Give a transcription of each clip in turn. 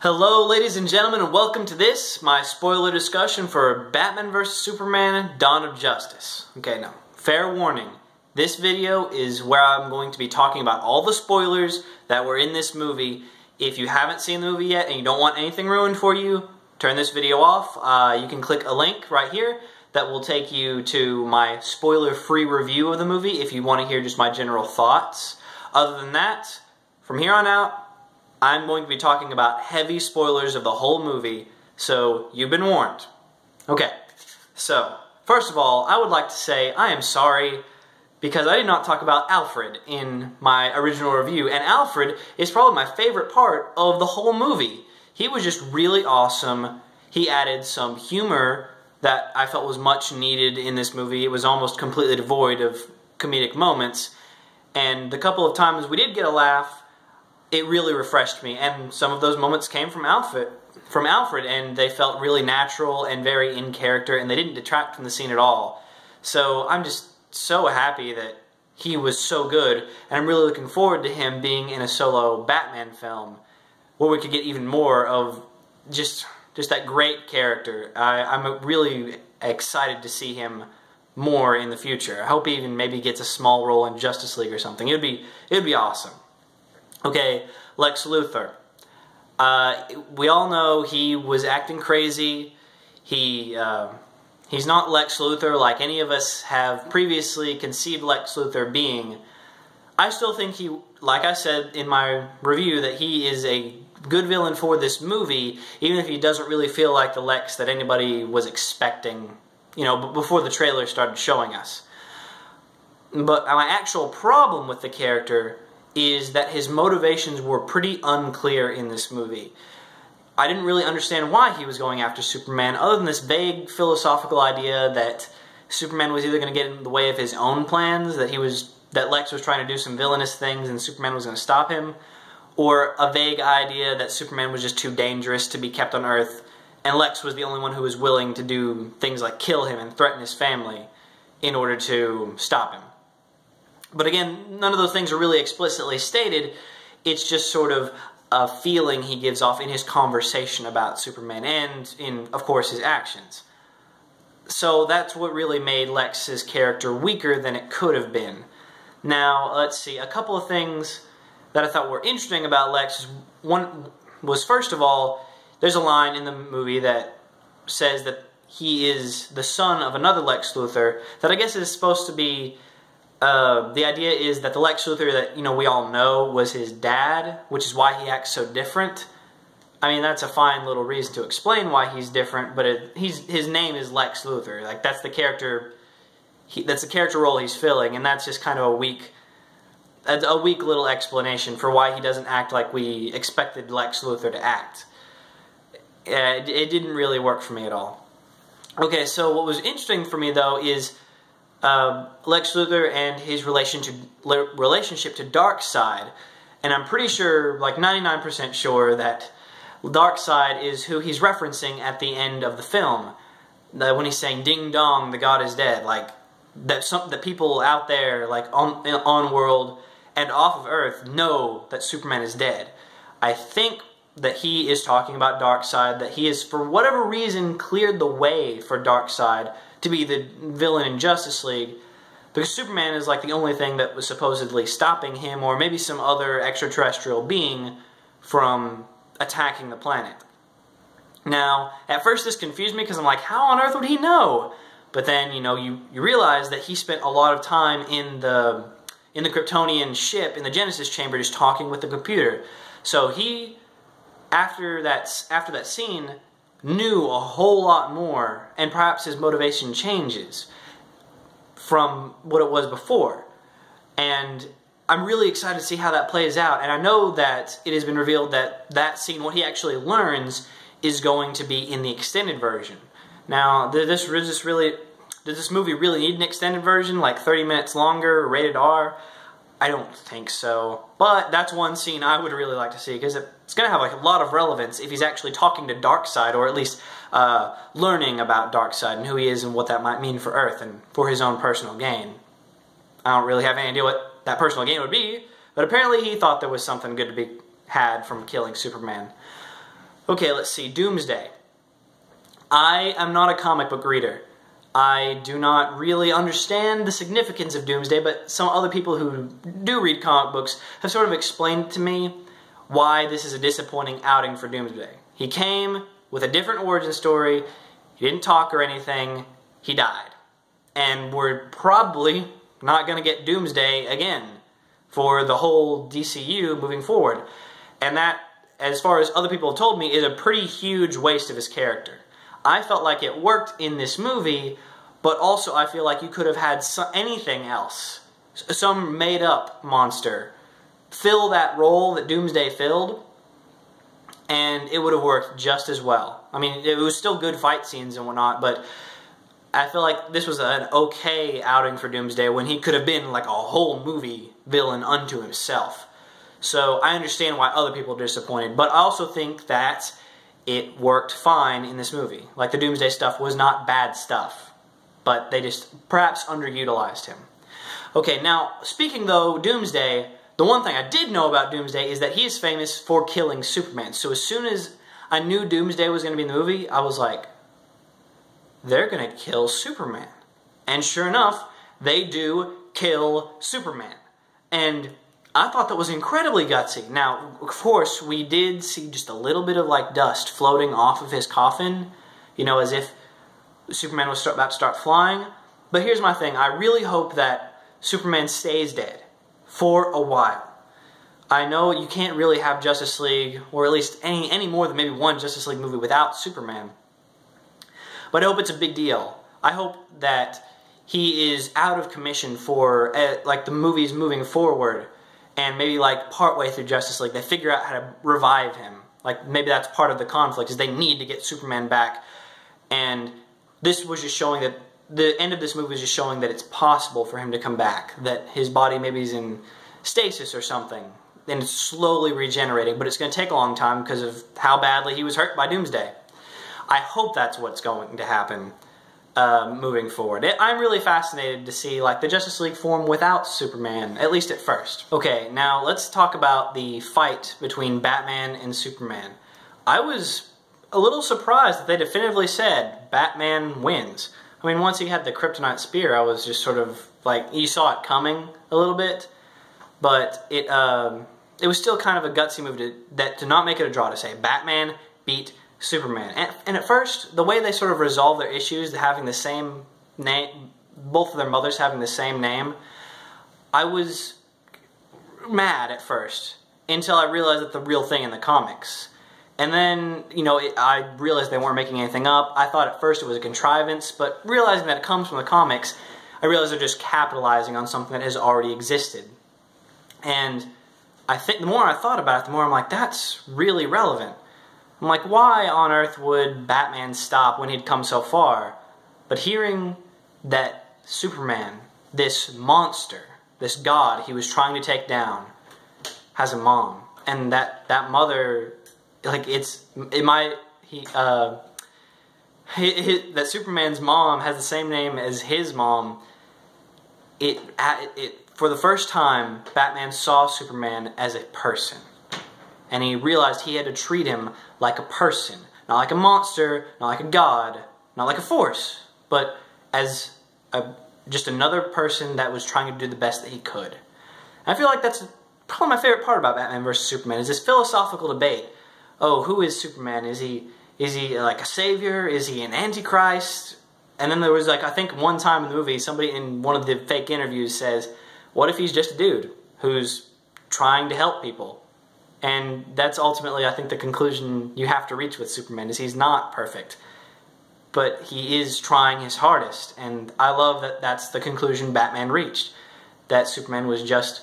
Hello ladies and gentlemen, and welcome to this, my spoiler discussion for Batman vs. Superman Dawn of Justice. Okay, now, fair warning, this video is where I'm going to be talking about all the spoilers that were in this movie. If you haven't seen the movie yet and you don't want anything ruined for you, turn this video off. You can click a link right here that will take you to my spoiler-free review of the movie if you want to hear just my general thoughts. Other than that, from here on out, I'm going to be talking about heavy spoilers of the whole movie, so you've been warned. Okay, so, first of all, I would like to say I am sorry because I did not talk about Alfred in my original review, and Alfred is probably my favorite part of the whole movie. He was just really awesome. He added some humor that I felt was much needed in this movie. It was almost completely devoid of comedic moments, and the couple of times we did get a laugh, it really refreshed me, and some of those moments came from Alfred, and they felt really natural and very in character, and they didn't detract from the scene at all. So I'm just so happy that he was so good, and I'm really looking forward to him being in a solo Batman film, where we could get even more of just that great character. I'm really excited to see him more in the future. I hope he even maybe gets a small role in Justice League or something. It'd be awesome. Okay, Lex Luthor. We all know he was acting crazy. He's not Lex Luthor like any of us have previously conceived Lex Luthor being. I still think he, like I said in my review, that he is a good villain for this movie, even if he doesn't really feel like the Lex that anybody was expecting, you know, before the trailer started showing us. But my actual problem with the character is that his motivations were pretty unclear in this movie. I didn't really understand why he was going after Superman, other than this vague philosophical idea that Superman was either going to get in the way of his own plans, that Lex was trying to do some villainous things and Superman was going to stop him, or a vague idea that Superman was just too dangerous to be kept on Earth, and Lex was the only one who was willing to do things like kill him and threaten his family in order to stop him. But again, none of those things are really explicitly stated. It's just sort of a feeling he gives off in his conversation about Superman and in, of course, his actions. So that's what really made Lex's character weaker than it could have been. Now, let's see, a couple of things that I thought were interesting about Lex. One was, first of all, there's a line in the movie that says that he is the son of another Lex Luthor that I guess is supposed to be the idea is that the Lex Luthor that, you know, we all know was his dad, which is why he acts so different. I mean, that's a fine little reason to explain why he's different, but his name is Lex Luthor. Like, that's the character, that's the character role he's filling, and that's just kind of a weak little explanation for why he doesn't act like we expected Lex Luthor to act. It didn't really work for me at all. Okay, so what was interesting for me, though, is Lex Luthor and his relationship to Darkseid, and I'm pretty sure, like 99% sure, that Darkseid is who he's referencing at the end of the film, when he's saying "Ding dong, the god is dead." Like that people out there, like on world and off of Earth, know that Superman is dead. I think that he is talking about Darkseid, that he has, for whatever reason, cleared the way for Darkseid to be the villain in Justice League, because Superman is like the only thing that was supposedly stopping him, or maybe some other extraterrestrial being, from attacking the planet. Now, at first this confused me because I'm like, how on earth would he know? But then, you know, you realize that he spent a lot of time in the Kryptonian ship, in the Genesis chamber, just talking with the computer. So he, after that scene, knew a whole lot more, and perhaps his motivation changes from what it was before. And I'm really excited to see how that plays out, and I know that it has been revealed that that scene, what he actually learns, is going to be in the extended version. Now, did this movie really need an extended version, like 30 minutes longer, rated R? I don't think so. But that's one scene I would really like to see, because it's going to have like a lot of relevance if he's actually talking to Darkseid, or at least learning about Darkseid and who he is and what that might mean for Earth and for his own personal gain. I don't really have any idea what that personal gain would be, but apparently he thought there was something good to be had from killing Superman. Okay, let's see. Doomsday. I am not a comic book reader. I do not really understand the significance of Doomsday, but some other people who do read comic books have sort of explained to me why this is a disappointing outing for Doomsday. He came with a different origin story, he didn't talk or anything, he died. And we're probably not going to get Doomsday again for the whole DCU moving forward. And that, as far as other people have told me, is a pretty huge waste of his character. I felt like it worked in this movie, but also I feel like you could have had anything else. Some made-up monster fill that role that Doomsday filled, and it would have worked just as well. I mean, it was still good fight scenes and whatnot, but I feel like this was an okay outing for Doomsday when he could have been like a whole movie villain unto himself. So I understand why other people are disappointed, but I also think that it worked fine in this movie. Like, the Doomsday stuff was not bad stuff, but they just perhaps underutilized him. Okay, now, speaking though, Doomsday, the one thing I did know about Doomsday is that he is famous for killing Superman. So as soon as I knew Doomsday was going to be in the movie, I was like, they're going to kill Superman. And sure enough, they do kill Superman. And I thought that was incredibly gutsy. Now, of course, we did see just a little bit of like dust floating off of his coffin, you know, as if Superman was about to start flying. But here's my thing. I really hope that Superman stays dead for a while. I know you can't really have Justice League, or at least any more than maybe one Justice League movie without Superman. But I hope it's a big deal. I hope that he is out of commission for like the movies moving forward, and maybe like partway through Justice League they figure out how to revive him. Like, maybe that's part of the conflict, is they need to get Superman back. And this was just showing that the end of this movie is just showing that it's possible for him to come back, that his body maybe is in stasis or something, and it's slowly regenerating, but it's going to take a long time because of how badly he was hurt by Doomsday. I hope that's what's going to happen moving forward. I'm really fascinated to see like the Justice League form without Superman, at least at first. Okay, now let's talk about the fight between Batman and Superman. I was a little surprised that they definitively said Batman wins. I mean, once he had the kryptonite spear, I was just sort of like, you saw it coming a little bit, but it was still kind of a gutsy move to not make it a draw, to say Batman beat Superman. And at first, the way they sort of resolved their issues, having the same name, both of their mothers having the same name, I was mad at first, until I realized that the real thing in the comics. And then, you know, I realized they weren't making anything up. I thought at first it was a contrivance, but realizing that it comes from the comics, I realized they're just capitalizing on something that has already existed. And I think the more I thought about it, the more I'm like, that's really relevant. I'm like, why on earth would Batman stop when he'd come so far? But hearing that Superman, this monster, this god he was trying to take down, has a mom, and that mother, like, that Superman's mom has the same name as his mom. For the first time, Batman saw Superman as a person. And he realized he had to treat him like a person. Not like a monster, not like a god, not like a force, but as just another person that was trying to do the best that he could. And I feel like that's probably my favorite part about Batman vs. Superman, is this philosophical debate. Oh, who is Superman? Is he like a savior? Is he an antichrist? And then there was, like, I think one time in the movie, somebody in one of the fake interviews says, what if he's just a dude who's trying to help people? And that's ultimately, I think, the conclusion you have to reach with Superman, is he's not perfect. But he is trying his hardest. And I love that that's the conclusion Batman reached. That Superman was just,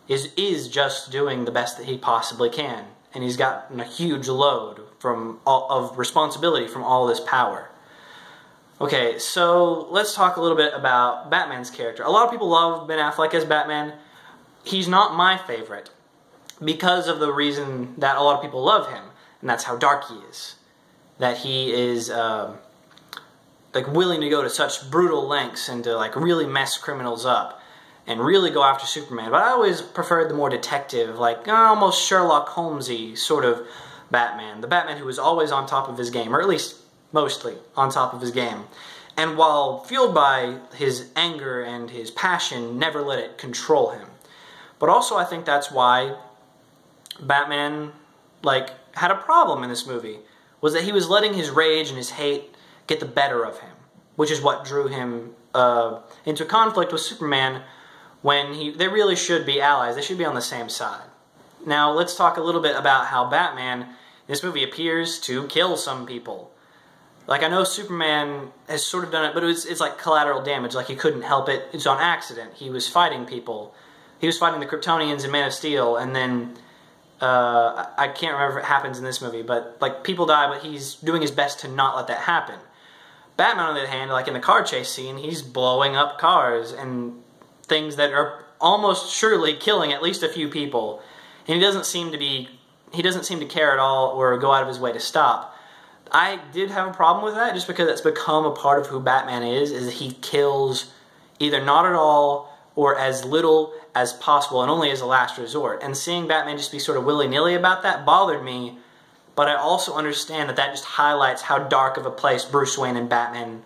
is just doing the best that he possibly can. And he's gotten a huge load of responsibility from all this power. Okay, so let's talk a little bit about Batman's character. A lot of people love Ben Affleck as Batman. He's not my favorite, because of the reason that a lot of people love him, and that's how dark he is. That he is like willing to go to such brutal lengths and to like really mess criminals up and really go after Superman. But I always preferred the more detective, like almost Sherlock Holmesy sort of Batman. The Batman who was always on top of his game, or at least mostly on top of his game. And while fueled by his anger and his passion, never let it control him. But also I think that's why Batman, had a problem in this movie, was that he was letting his rage and his hate get the better of him, which is what drew him into conflict with Superman when they really should be allies. They should be on the same side. Now, let's talk a little bit about how Batman in this movie appears to kill some people. I know Superman has sort of done it, but it's like collateral damage. He couldn't help it. It's on accident. He was fighting people. He was fighting the Kryptonians in Man of Steel, and then I can't remember if it happens in this movie, but people die, but he's doing his best to not let that happen. Batman, on the other hand, in the car chase scene, he's blowing up cars and things that are almost surely killing at least a few people, and he doesn't seem to care at all or go out of his way to stop. I did have a problem with that, just because it's become a part of who Batman is he kills either not at all or as little as possible, and only as a last resort. And seeing Batman just be sort of willy-nilly about that bothered me, but I also understand that just highlights how dark of a place Bruce Wayne and Batman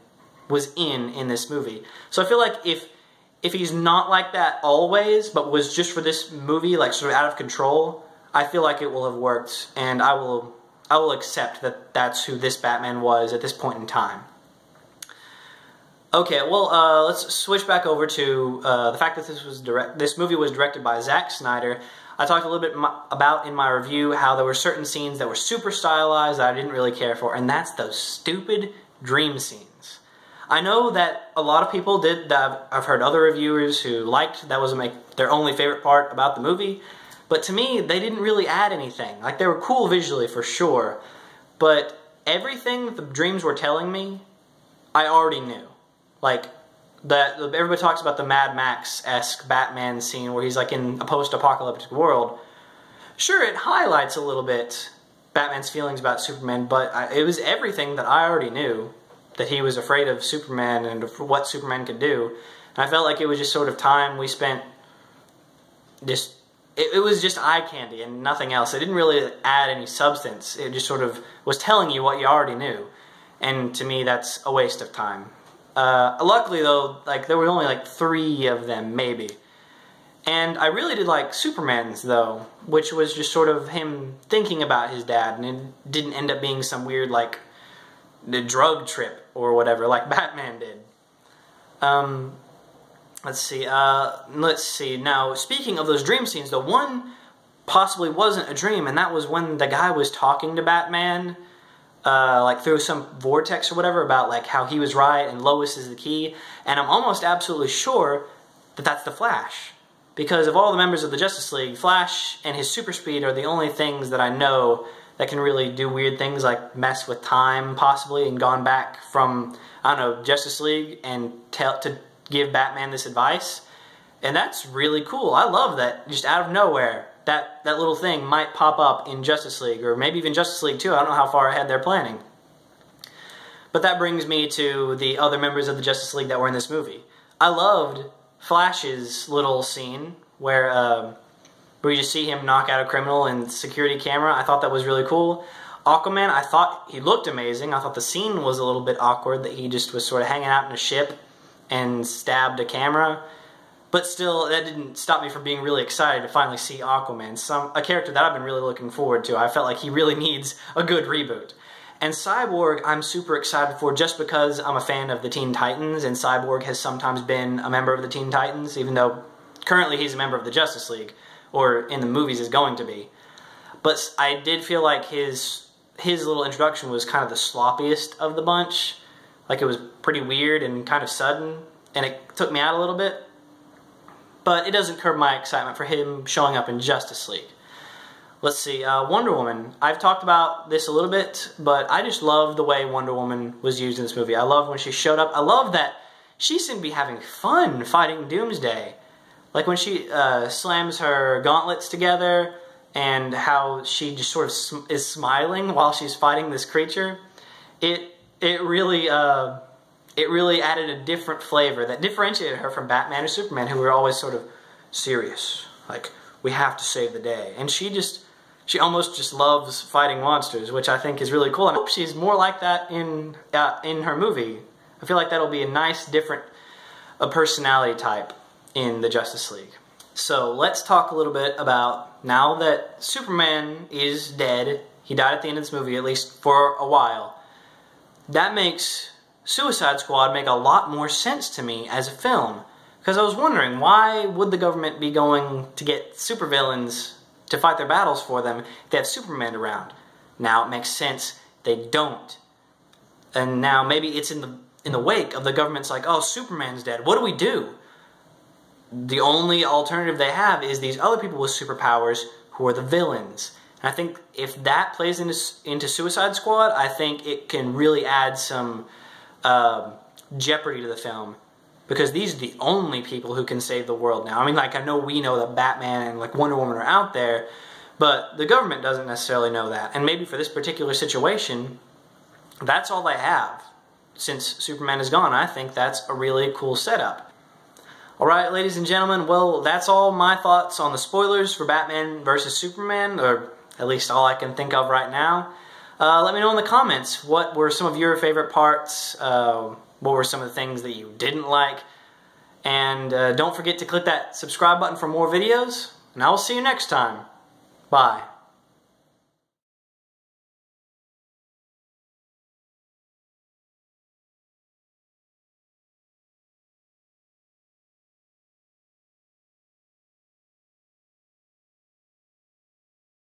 was in this movie. So I feel like if he's not like that always, but was just for this movie, sort of out of control, I feel like it will have worked, and I will accept that that's who this Batman was at this point in time. Okay, well, let's switch back over to the fact that this movie was directed by Zack Snyder. I talked a little bit about in my review how there were certain scenes that were super stylized that I didn't really care for, and that's those stupid dream scenes. I know that a lot of people did that. I've heard other reviewers who liked that was their only favorite part about the movie, but to me, they didn't really add anything. They were cool visually for sure, but everything that the dreams were telling me, I already knew. Everybody talks about the Mad Max-esque Batman scene where he's in a post-apocalyptic world. Sure, it highlights a little bit Batman's feelings about Superman, but it was everything that I already knew, that he was afraid of Superman and of what Superman could do. And I felt like it was just sort of time we spent just... It was just eye candy and nothing else. It didn't really add any substance. It just sort of was telling you what you already knew. And to me, that's a waste of time. Luckily, though, there were only 3 of them, maybe. And I really did like Superman's, though, which was just sort of him thinking about his dad, and it didn't end up being some weird, the drug trip or whatever, like Batman did. Let's see. Now, speaking of those dream scenes, the one possibly wasn't a dream, and that was when the guy was talking to Batman, through some vortex or whatever, about how he was right and Lois is the key. And I'm almost absolutely sure that that's the Flash, because of all the members of the Justice League, Flash and his super speed are the only things that I know that can really do weird things, like mess with time possibly, and gone back from, I don't know, Justice League and to give Batman this advice. And that's really cool. I love that, just out of nowhere, that little thing might pop up in Justice League, or maybe even Justice League 2. I don't know how far ahead they're planning. But that brings me to the other members of the Justice League that were in this movie. I loved Flash's little scene where you just see him knock out a criminal in security camera. I thought that was really cool. Aquaman, I thought he looked amazing. I thought the scene was a little bit awkward, that he just was sort of hanging out in a ship and stabbed a camera. But still, that didn't stop me from being really excited to finally see Aquaman, a character that I've been really looking forward to. I felt like he really needs a good reboot. And Cyborg, I'm super excited for, just because I'm a fan of the Teen Titans, and Cyborg has sometimes been a member of the Teen Titans, even though currently he's a member of the Justice League, or in the movies is going to be. But I did feel like his little introduction was kind of the sloppiest of the bunch. It was pretty weird and kind of sudden, and it took me out a little bit. But it doesn't curb my excitement for him showing up in Justice League. Let's see, Wonder Woman. I've talked about this a little bit, but I just love the way Wonder Woman was used in this movie. I love when she showed up. I love that she seemed to be having fun fighting Doomsday. When she slams her gauntlets together, and how she just sort of is smiling while she's fighting this creature. It really added a different flavor that differentiated her from Batman or Superman, who were always sort of serious. We have to save the day. And she just She almost just loves fighting monsters, which I think is really cool. And I hope she's more like that in her movie. I feel like that'll be a nice, different personality type in the Justice League. So let's talk a little bit about, now that Superman is dead, he died at the end of this movie, at least for a while, that makes Suicide Squad make a lot more sense to me as a film. Because I was wondering, why would the government be going to get supervillains to fight their battles for them if they have Superman around? Now it makes sense they don't. And now maybe it's in the wake of the government's like, oh, Superman's dead, what do we do? The only alternative they have is these other people with superpowers who are the villains. And I think if that plays into Suicide Squad, I think it can really add some jeopardy to the film. Because these are the only people who can save the world now. I mean, like, I know we know that Batman and like Wonder Woman are out there, but the government doesn't necessarily know that. And maybe for this particular situation, that's all they have. Since Superman is gone, I think that's a really cool setup. Alright, ladies and gentlemen, well, that's all my thoughts on the spoilers for Batman vs. Superman, or at least all I can think of right now. Let me know in the comments, what were some of your favorite parts? What were some of the things that you didn't like? And don't forget to click that subscribe button for more videos, and I will see you next time. Bye.